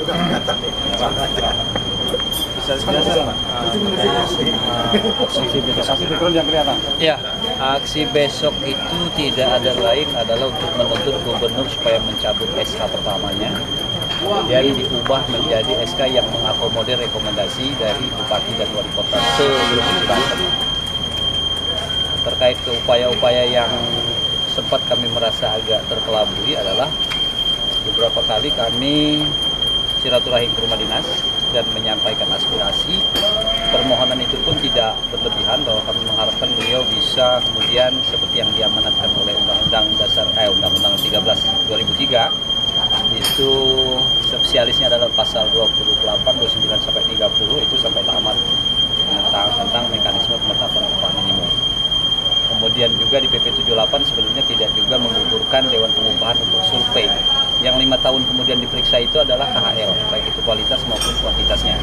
Bisa dijelaskan aksi background yang kelihatan? Ya, aksi besok itu tidak ada lain adalah untuk menuntut gubernur supaya mencabut SK pertamanya dan diubah menjadi SK yang mengakomodir rekomendasi dari Bupati dan Wali Kota Provinsi Banten. Terkait ke upaya-upaya yang sempat kami merasa agak terkelabui adalah beberapa kali kami silaturahim ke rumah dinas dan menyampaikan aspirasi. Permohonan itu pun tidak berlebihan bahwa kami mengharapkan beliau bisa kemudian seperti yang diamanatkan oleh Undang-Undang 13 2003 itu spesialisnya adalah pasal 28, 29 sampai 30 itu sampai tamat tentang mekanisme penetapan upah minimum. Kemudian juga di PP 78 sebenarnya tidak juga menggugurkan Dewan Pengupahan untuk survei. Yang 5 tahun kemudian diperiksa itu adalah KHL, baik itu kualitas maupun kuantitasnya.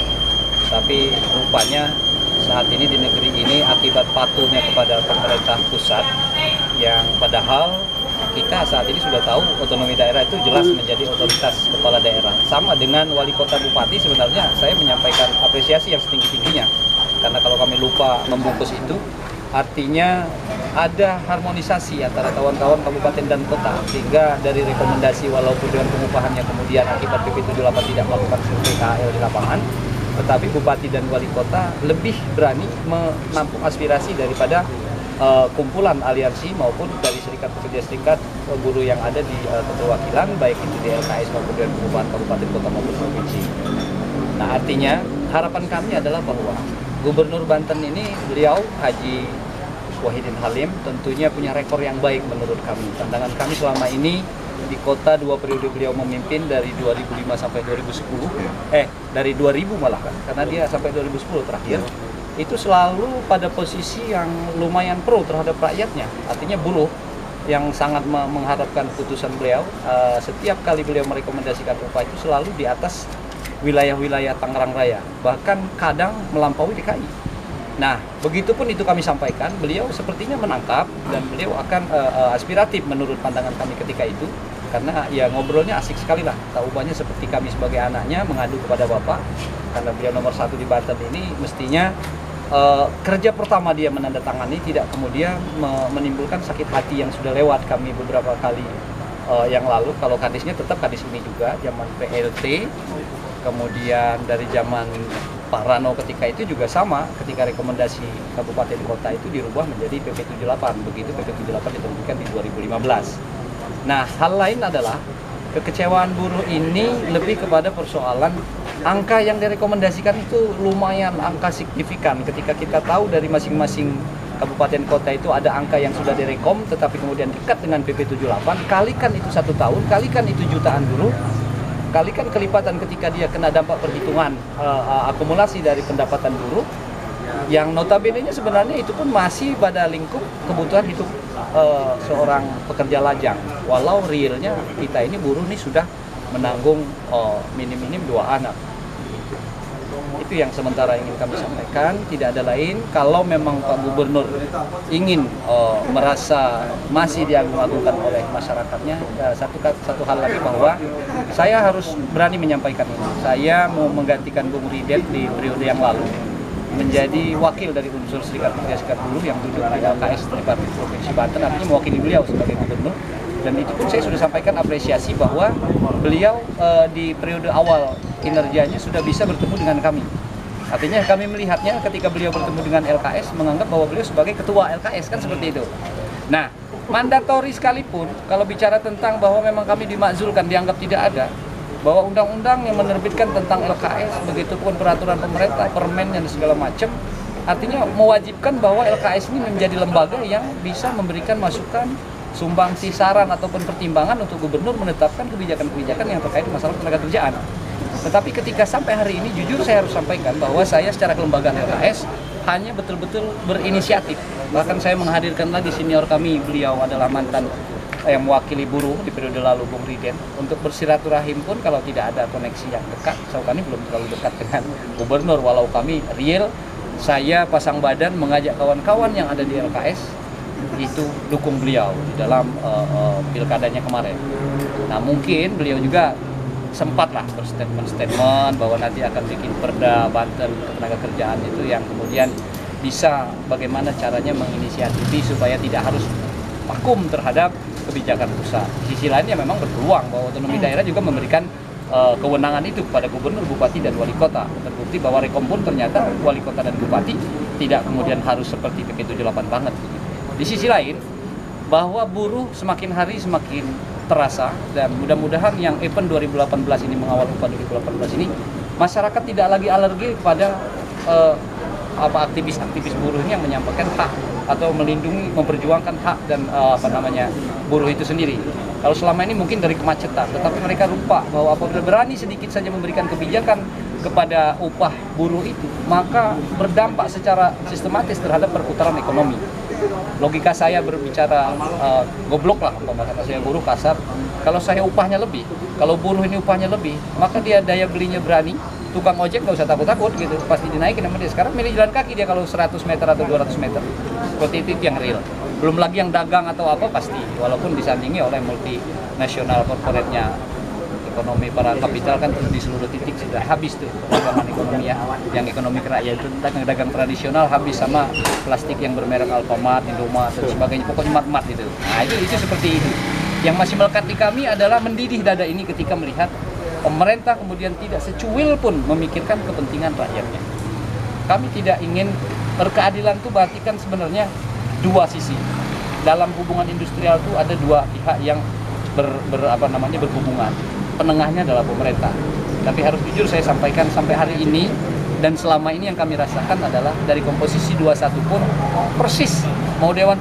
Tapi rupanya saat ini di negeri ini akibat patuhnya kepada pemerintah pusat, yang padahal kita saat ini sudah tahu otonomi daerah itu jelas menjadi otoritas kepala daerah. Sama dengan wali kota bupati sebenarnya saya menyampaikan apresiasi yang setinggi-tingginya. Karena kalau kami lupa membungkus itu, artinya ada harmonisasi antara kawan-kawan kabupaten dan kota, sehingga dari rekomendasi walaupun dengan pengupahannya kemudian akibat PP 78 tidak melakukan survei KHL di lapangan, tetapi bupati dan wali kota lebih berani menampung aspirasi daripada kumpulan aliansi maupun dari serikat pekerja serikat buruh yang ada di keterwakilan, baik itu di LKS maupun dengan pengupahan kabupaten kota maupun provinsi. Nah, artinya harapan kami adalah bahwa Gubernur Banten ini, beliau Haji Wahidin Halim, tentunya punya rekor yang baik menurut kami. Pandangan kami selama ini di kota 2 periode beliau memimpin dari 2005 sampai 2010, dari 2000 malah kan, karena dia sampai 2010 terakhir, itu selalu pada posisi yang lumayan pro terhadap rakyatnya, artinya buruh yang sangat mengharapkan putusan beliau. Setiap kali beliau merekomendasikan upah itu selalu di atas wilayah-wilayah Tangerang Raya, bahkan kadang melampaui DKI. Nah, begitupun itu kami sampaikan, beliau sepertinya menangkap dan beliau akan aspiratif menurut pandangan kami ketika itu, karena ya ngobrolnya asik sekali lah, tak ubahnya seperti kami sebagai anaknya mengadu kepada Bapak, karena beliau nomor 1 di Banten ini, mestinya kerja pertama dia menandatangani tidak kemudian menimbulkan sakit hati yang sudah lewat kami beberapa kali yang lalu. Kalau kadisnya tetap kadis ini juga, zaman PLT, kemudian dari zaman Pak Rano ketika itu juga sama, ketika rekomendasi kabupaten kota itu dirubah menjadi PP 78, begitu PP 78 diterbitkan di 2015. Nah, hal lain adalah kekecewaan buruh ini lebih kepada persoalan angka yang direkomendasikan itu lumayan angka signifikan. Ketika kita tahu dari masing-masing kabupaten kota itu ada angka yang sudah direkom, tetapi kemudian dekat dengan PP 78, kalikan itu 1 tahun, kalikan itu jutaan buruh, kalikan kelipatan ketika dia kena dampak perhitungan akumulasi dari pendapatan buruh, yang notabene-nya sebenarnya itu pun masih pada lingkup kebutuhan hidup seorang pekerja lajang. Walau realnya kita ini buruh ini sudah menanggung minim-minim 2 anak. Itu yang sementara ingin kami sampaikan. Tidak ada lain, kalau memang Pak Gubernur ingin merasa masih diagung-agungkan oleh masyarakatnya, satu hal lagi bahwa saya harus berani menyampaikan ini. Saya mau menggantikan Bung Riden di periode yang lalu menjadi wakil dari unsur Serikat Pekerja Serikat Buruh yang duduk di LKS Tripartit Provinsi Banten, artinya mewakili beliau sebagai gubernur. Dan itu pun saya sudah sampaikan apresiasi bahwa beliau di periode awal kinerjanya sudah bisa bertemu dengan kami. Artinya kami melihatnya ketika beliau bertemu dengan LKS, menganggap bahwa beliau sebagai ketua LKS, kan seperti itu. Nah, mandatori sekalipun, kalau bicara tentang bahwa memang kami dimakzulkan, dianggap tidak ada, bahwa undang-undang yang menerbitkan tentang LKS, begitupun peraturan pemerintah, permen dan segala macam, artinya mewajibkan bahwa LKS ini menjadi lembaga yang bisa memberikan masukan, sumbangsi, saran ataupun pertimbangan untuk gubernur menetapkan kebijakan-kebijakan yang terkait masalah tenaga kerjaan. Tetapi ketika sampai hari ini, jujur saya harus sampaikan bahwa saya secara kelembagaan LKS hanya betul-betul berinisiatif. Bahkan saya menghadirkan lagi senior kami, beliau adalah mantan yang mewakili buruh di periode lalu, Bung Riden, untuk bersiraturahim pun kalau tidak ada koneksi yang dekat. So kami belum terlalu dekat dengan gubernur, walau kami real, saya pasang badan mengajak kawan-kawan yang ada di LKS itu dukung beliau di dalam pilkadanya kemarin. Nah, mungkin beliau juga sempatlah berstatement bahwa nanti akan bikin perda Banten ketenaga kerjaan itu yang kemudian bisa bagaimana caranya menginisiatifi supaya tidak harus vakum terhadap kebijakan pusat. Di sisi lain ya memang berpeluang bahwa otonomi daerah juga memberikan kewenangan itu kepada gubernur, bupati, dan wali kota. Terbukti bahwa Rekom pun ternyata wali kota dan bupati tidak kemudian harus seperti PP 78 banget. Di sisi lain, bahwa buruh semakin hari semakin terasa, dan mudah-mudahan yang event 2018 ini, mengawal upah 2018 ini, masyarakat tidak lagi alergi pada aktivis-aktivis buruh ini yang menyampaikan hak atau melindungi, memperjuangkan hak dan buruh itu sendiri. Kalau selama ini mungkin dari kemacetan, tetapi mereka lupa bahwa apabila berani sedikit saja memberikan kebijakan kepada upah buruh itu, maka berdampak secara sistematis terhadap perputaran ekonomi. Logika saya berbicara goblok lah, karena saya buruh kasar. Kalau saya upahnya lebih, kalau buruh ini upahnya lebih, maka dia daya belinya berani. Tukang ojek nggak usah takut-takut gitu, pasti dinaikin sama dia. Sekarang milih jalan kaki dia kalau 100 meter atau 200 meter. Seperti itu yang real. Belum lagi yang dagang atau apa pasti, walaupun disandingi oleh multinasional corporate-nya. Ekonomi para kapital kan di seluruh titik sudah habis tuh perdagangan ekonomi ya. Yang ekonomi kerakyatan itu dagang tradisional habis sama plastik yang bermerek Alfamart, Indomaret dan sebagainya, pokoknya mat-mat itu. Nah itu seperti itu. Yang masih melekat di kami adalah mendidih dada ini ketika melihat pemerintah kemudian tidak secuil pun memikirkan kepentingan rakyatnya. Kami tidak ingin berkeadilan itu berarti kan sebenarnya dua sisi. Dalam hubungan industrial itu ada dua pihak yang berhubungan. Penengahnya adalah pemerintah. Tapi harus jujur saya sampaikan sampai hari ini dan selama ini yang kami rasakan adalah dari komposisi 21 pun persis mau Dewan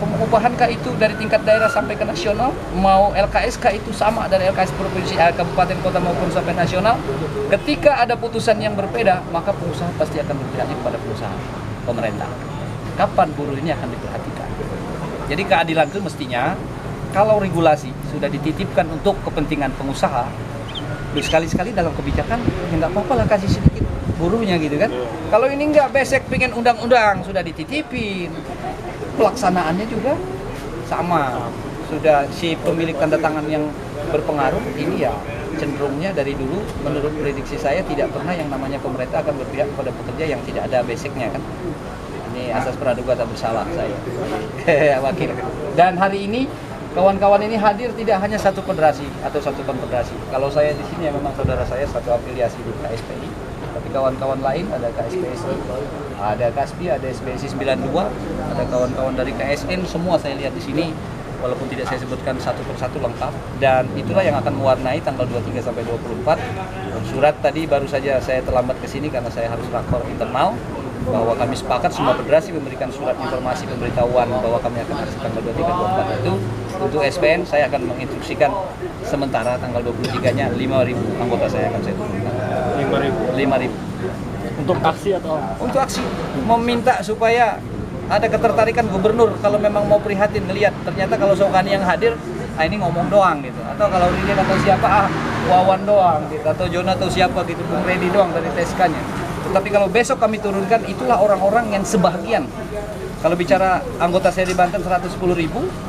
Pengupahan kah itu dari tingkat daerah sampai ke nasional, mau LKSK itu sama dari LKS provinsi, kabupaten, kota maupun sampai nasional. Ketika ada putusan yang berbeda, maka pengusaha pasti akan berpihak kepada perusahaan pemerintah. Kapan buruh ini akan diperhatikan? Jadi keadilan itu mestinya kalau regulasi sudah dititipkan untuk kepentingan pengusaha, sekali-sekali dalam kebijakan ya nggak apa-apa lah kasih sedikit buruhnya gitu kan. Kalau ini nggak, besek pengen undang-undang sudah dititipin, pelaksanaannya juga sama. Sudah si pemilik tanda tangan yang berpengaruh ini ya cenderungnya dari dulu menurut prediksi saya tidak pernah yang namanya pemerintah akan berpihak kepada pekerja yang tidak ada basicnya kan. Ini asas praduga tak bersalah saya wakil. Dan hari ini kawan-kawan ini hadir tidak hanya satu federasi atau satu konfederasi. Kalau saya di sini ya memang saudara saya satu afiliasi di KSPI, tapi kawan-kawan lain ada KSPSI, ada KASPI, ada SBSI 92, ada kawan-kawan dari KSN, semua saya lihat di sini. Walaupun tidak saya sebutkan satu persatu lengkap, dan itulah yang akan mewarnai tanggal 23 sampai 24. Surat tadi baru saja saya terlambat ke sini karena saya harus rakor internal, bahwa kami sepakat semua federasi memberikan surat informasi pemberitahuan bahwa kami akan aksi tanggal 23-24 itu. Untuk SPN saya akan menginstruksikan sementara tanggal 23-nya 5.000 anggota saya akan saya turunkan. 5.000. Untuk aksi atau? Untuk aksi, meminta supaya ada ketertarikan gubernur kalau memang mau prihatin ngelihat ternyata kalau Sokani yang hadir, ini ngomong doang gitu, atau kalau Ridin atau siapa Wawan doang gitu, atau Jona atau siapa gitu, Bung Redi doang dari TSK-nya. Tetapi kalau besok kami turunkan, itulah orang-orang yang sebahagian. Kalau bicara anggota saya di Banten 110.000,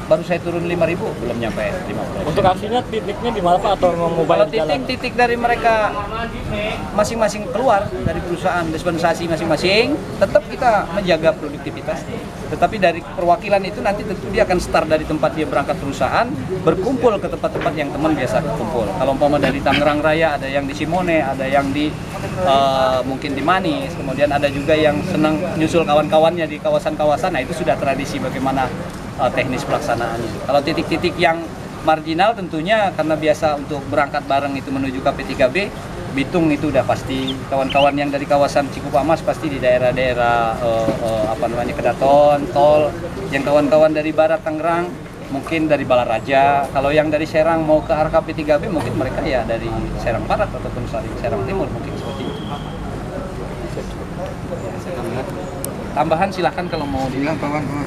baru saya turun 5.000, belum nyampe 50. Untuk aksinya titiknya di mana Pak, atau mobile jalan? Titik dari mereka masing-masing keluar dari perusahaan, dispensasi masing-masing, tetap kita menjaga produktivitas. Tetapi dari perwakilan itu nanti tentu dia akan start dari tempat dia berangkat perusahaan, berkumpul ke tempat-tempat yang teman biasa berkumpul. Kalau umpama dari Tangerang Raya, ada yang di Simone, ada yang di mungkin di Manis, kemudian ada juga yang senang nyusul kawan-kawannya di kawasan-kawasan. Nah itu sudah tradisi bagaimana teknis pelaksanaannya. Kalau titik-titik yang marginal tentunya karena biasa untuk berangkat bareng itu menuju KP3B, Bitung itu udah pasti. Kawan-kawan yang dari kawasan Cikupamas pasti di daerah-daerah Kedaton, Tol. Yang kawan-kawan dari Barat Tangerang mungkin dari Balaraja. Kalau yang dari Serang mau ke arah KP3B mungkin mereka ya dari Serang Barat ataupun Serang Timur mungkin seperti itu. Tambahan silahkan kalau mau dibilang kawan-kawan.